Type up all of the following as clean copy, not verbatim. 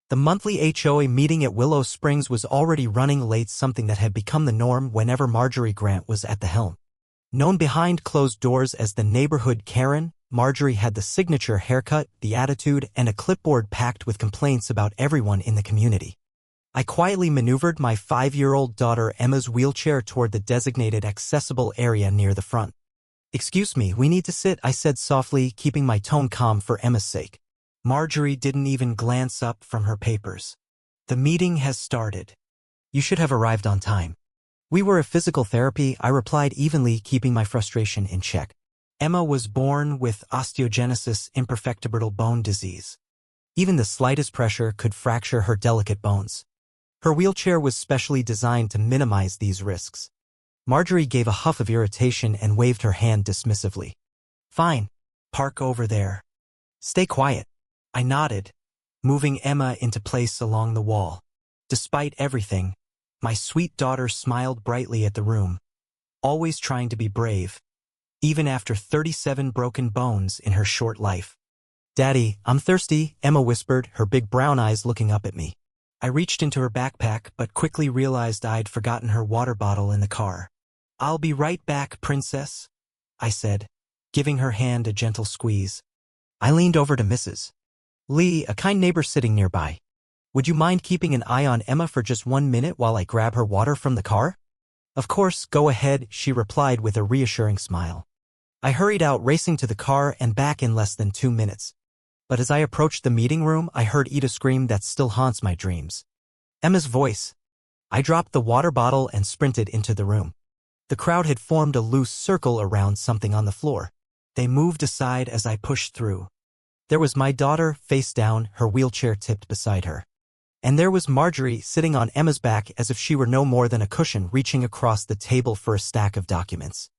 The monthly HOA meeting at Willow Springs was already running late, something that had become the norm whenever Marjorie Grant was at the helm. Known behind closed doors as the neighborhood Karen, Marjorie had the signature haircut, the attitude, and a clipboard packed with complaints about everyone in the community. I quietly maneuvered my 5-year-old daughter Emma's wheelchair toward the designated accessible area near the front. "Excuse me, we need to sit," I said softly, keeping my tone calm for Emma's sake. Marjorie didn't even glance up from her papers. "The meeting has started. You should have arrived on time." "We were at physical therapy," I replied evenly, keeping my frustration in check. Emma was born with osteogenesis imperfecta brittle bone disease. Even the slightest pressure could fracture her delicate bones. Her wheelchair was specially designed to minimize these risks. Marjorie gave a huff of irritation and waved her hand dismissively. "Fine. Park over there. Stay quiet." I nodded, moving Emma into place along the wall. Despite everything, my sweet daughter smiled brightly at the room, always trying to be brave, even after 37 broken bones in her short life. "Daddy, I'm thirsty," Emma whispered, her big brown eyes looking up at me. I reached into her backpack but quickly realized I'd forgotten her water bottle in the car. "I'll be right back, princess," I said, giving her hand a gentle squeeze. I leaned over to Mrs. Lee, a kind neighbor sitting nearby. "Would you mind keeping an eye on Emma for just 1 minute while I grab her water from the car?" "Of course, go ahead," she replied with a reassuring smile. I hurried out, racing to the car and back in less than 2 minutes. But as I approached the meeting room, I heard Ida scream that still haunts my dreams. Emma's voice. I dropped the water bottle and sprinted into the room. The crowd had formed a loose circle around something on the floor. They moved aside as I pushed through. There was my daughter, face down, her wheelchair tipped beside her. And there was Marjorie sitting on Emma's back as if she were no more than a cushion, reaching across the table for a stack of documents.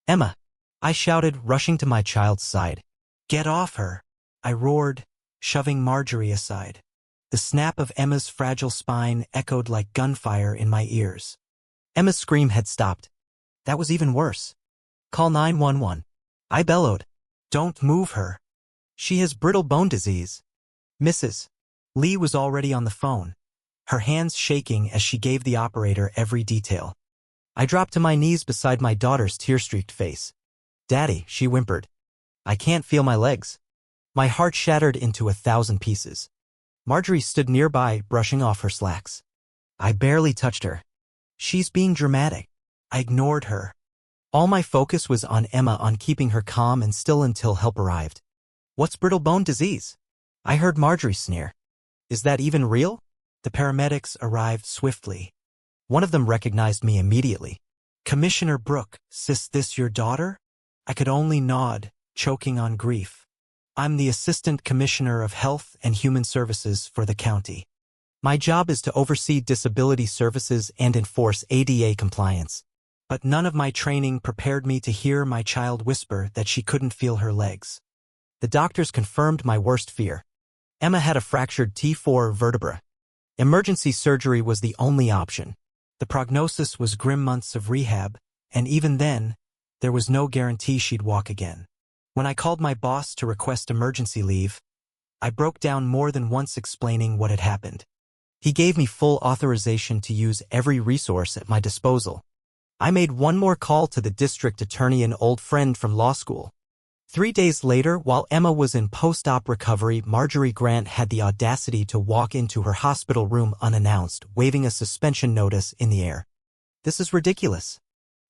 "Emma!" I shouted, rushing to my child's side. "Get off her!" I roared, shoving Marjorie aside. The snap of Emma's fragile spine echoed like gunfire in my ears. Emma's scream had stopped. That was even worse. "Call 911. I bellowed. "Don't move her. She has brittle bone disease." Mrs. Lee was already on the phone, her hands shaking as she gave the operator every detail. I dropped to my knees beside my daughter's tear-streaked face. "Daddy," she whimpered. "I can't feel my legs." My heart shattered into 1,000 pieces. Marjorie stood nearby, brushing off her slacks. I barely touched her. "She's being dramatic." I ignored her. All my focus was on Emma, on keeping her calm and still until help arrived. "What's brittle bone disease?" I heard Marjorie sneer. "Is that even real?" The paramedics arrived swiftly. One of them recognized me immediately. "Commissioner Brooke, sis, this your daughter?" I could only nod, choking on grief. "I'm the Assistant Commissioner of Health and Human Services for the county. My job is to oversee disability services and enforce ADA compliance. But none of my training prepared me to hear my child whisper that she couldn't feel her legs. The doctors confirmed my worst fear. Emma had a fractured T4 vertebra. Emergency surgery was the only option. The prognosis was grim, months of rehab, and even then, there was no guarantee she'd walk again. When I called my boss to request emergency leave, I broke down more than once explaining what had happened. He gave me full authorization to use every resource at my disposal. I made one more call to the district attorney, an old friend from law school. 3 days later, while Emma was in post-op recovery, Marjorie Grant had the audacity to walk into her hospital room unannounced, waving a suspension notice in the air. "This is ridiculous.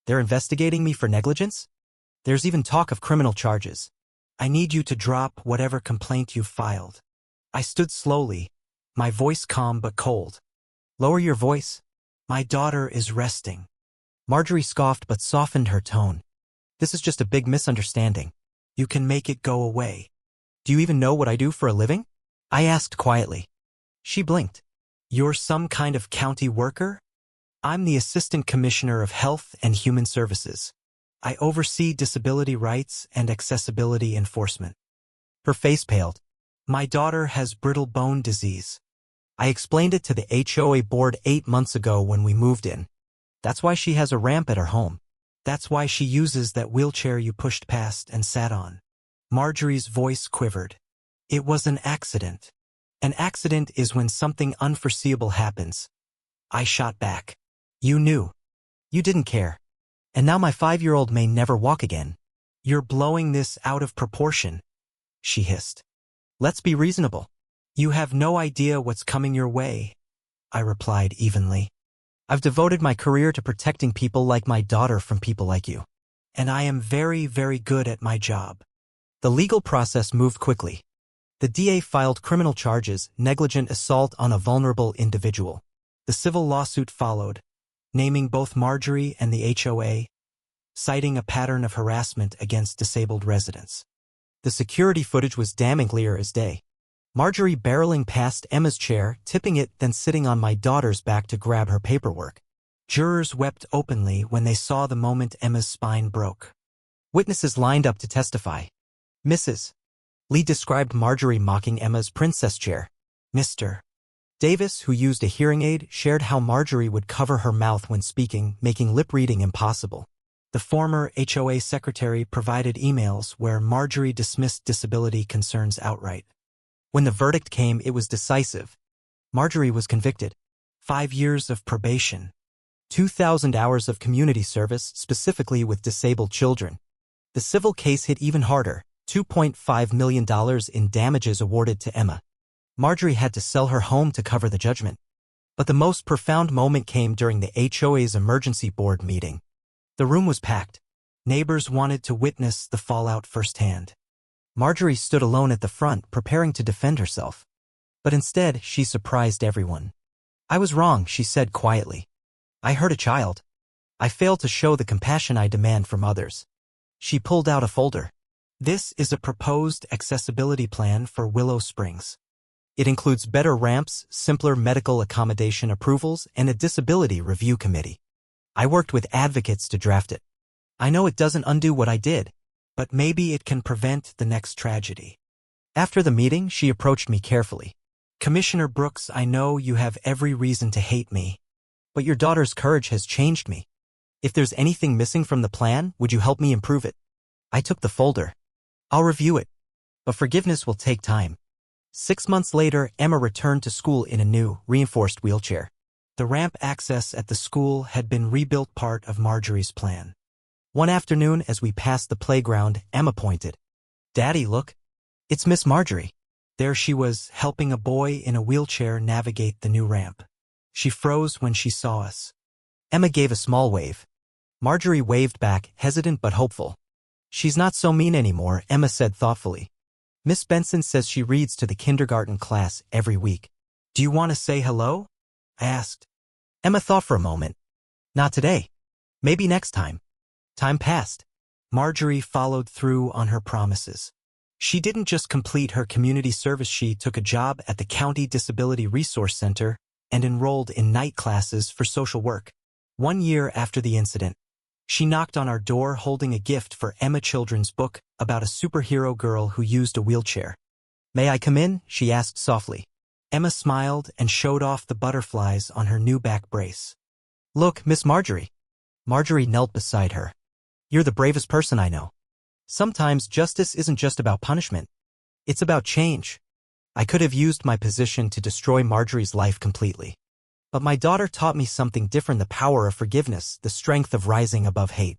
They're investigating me for negligence? There's even talk of criminal charges. I need you to drop whatever complaint you've filed." I stood slowly, my voice calm but cold. "Lower your voice. My daughter is resting." Marjorie scoffed but softened her tone. "This is just a big misunderstanding. You can make it go away." "Do you even know what I do for a living?" I asked quietly. She blinked. "You're some kind of county worker?" "I'm the Assistant Commissioner of Health and Human Services. I oversee disability rights and accessibility enforcement." Her face paled. "My daughter has brittle bone disease. I explained it to the HOA board 8 months ago when we moved in. That's why she has a ramp at her home. That's why she uses that wheelchair you pushed past and sat on." Marjorie's voice quivered. "It was an accident. An accident is when something unforeseeable happens. I shot back. You knew. You didn't care. And now my 5-year-old may never walk again. You're blowing this out of proportion, she hissed. Let's be reasonable. You have no idea what's coming your way, I replied evenly. I've devoted my career to protecting people like my daughter from people like you. And I am very, very good at my job. The legal process moved quickly. The DA filed criminal charges, negligent assault on a vulnerable individual. The civil lawsuit followed, naming both Marjorie and the HOA, citing a pattern of harassment against disabled residents. The security footage was damning clear as day. Marjorie barreling past Emma's chair, tipping it, then sitting on my daughter's back to grab her paperwork. Jurors wept openly when they saw the moment Emma's spine broke. Witnesses lined up to testify. Mrs. Lee described Marjorie mocking Emma's princess chair. Mr. Davis, who used a hearing aid, shared how Marjorie would cover her mouth when speaking, making lip reading impossible. The former HOA secretary provided emails where Marjorie dismissed disability concerns outright. When the verdict came, it was decisive. Marjorie was convicted. 5 years of probation. 2,000 hours of community service, specifically with disabled children. The civil case hit even harder. $2.5 million in damages awarded to Emma. Marjorie had to sell her home to cover the judgment. But the most profound moment came during the HOA's emergency board meeting. The room was packed. Neighbors wanted to witness the fallout firsthand. Marjorie stood alone at the front, preparing to defend herself. But instead, she surprised everyone. I was wrong, she said quietly. I hurt a child. I failed to show the compassion I demand from others. She pulled out a folder. This is a proposed accessibility plan for Willow Springs. It includes better ramps, simpler medical accommodation approvals, and a disability review committee. I worked with advocates to draft it. I know it doesn't undo what I did, but maybe it can prevent the next tragedy. After the meeting, she approached me carefully. Commissioner Brooks, I know you have every reason to hate me, but your daughter's courage has changed me. If there's anything missing from the plan, would you help me improve it? I took the folder. I'll review it, but forgiveness will take time. 6 months later, Emma returned to school in a new, reinforced wheelchair. The ramp access at the school had been rebuilt, part of Marjorie's plan. One afternoon, as we passed the playground, Emma pointed. Daddy, look. It's Miss Marjorie. There she was, helping a boy in a wheelchair navigate the new ramp. She froze when she saw us. Emma gave a small wave. Marjorie waved back, hesitant but hopeful. She's not so mean anymore, Emma said thoughtfully. Miss Benson says she reads to the kindergarten class every week. Do you want to say hello? I asked. Emma thought for a moment. Not today. Maybe next time. Time passed. Marjorie followed through on her promises. She didn't just complete her community service, she took a job at the County Disability Resource Center and enrolled in night classes for social work. 1 year after the incident, she knocked on our door holding a gift for Emma Children's book about a superhero girl who used a wheelchair. May I come in? She asked softly. Emma smiled and showed off the butterflies on her new back brace. Look, Miss Marjorie. Marjorie knelt beside her. You're the bravest person I know. Sometimes justice isn't just about punishment. It's about change. I could have used my position to destroy Marjorie's life completely. But my daughter taught me something different, the power of forgiveness, the strength of rising above hate.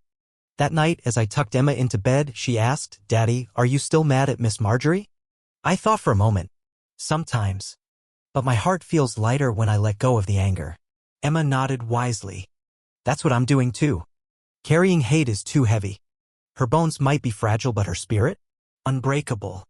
That night, as I tucked Emma into bed, she asked, Daddy, are you still mad at Miss Marjorie? I thought for a moment. Sometimes. But my heart feels lighter when I let go of the anger. Emma nodded wisely. That's what I'm doing too. Carrying hate is too heavy. Her bones might be fragile, but her spirit? Unbreakable.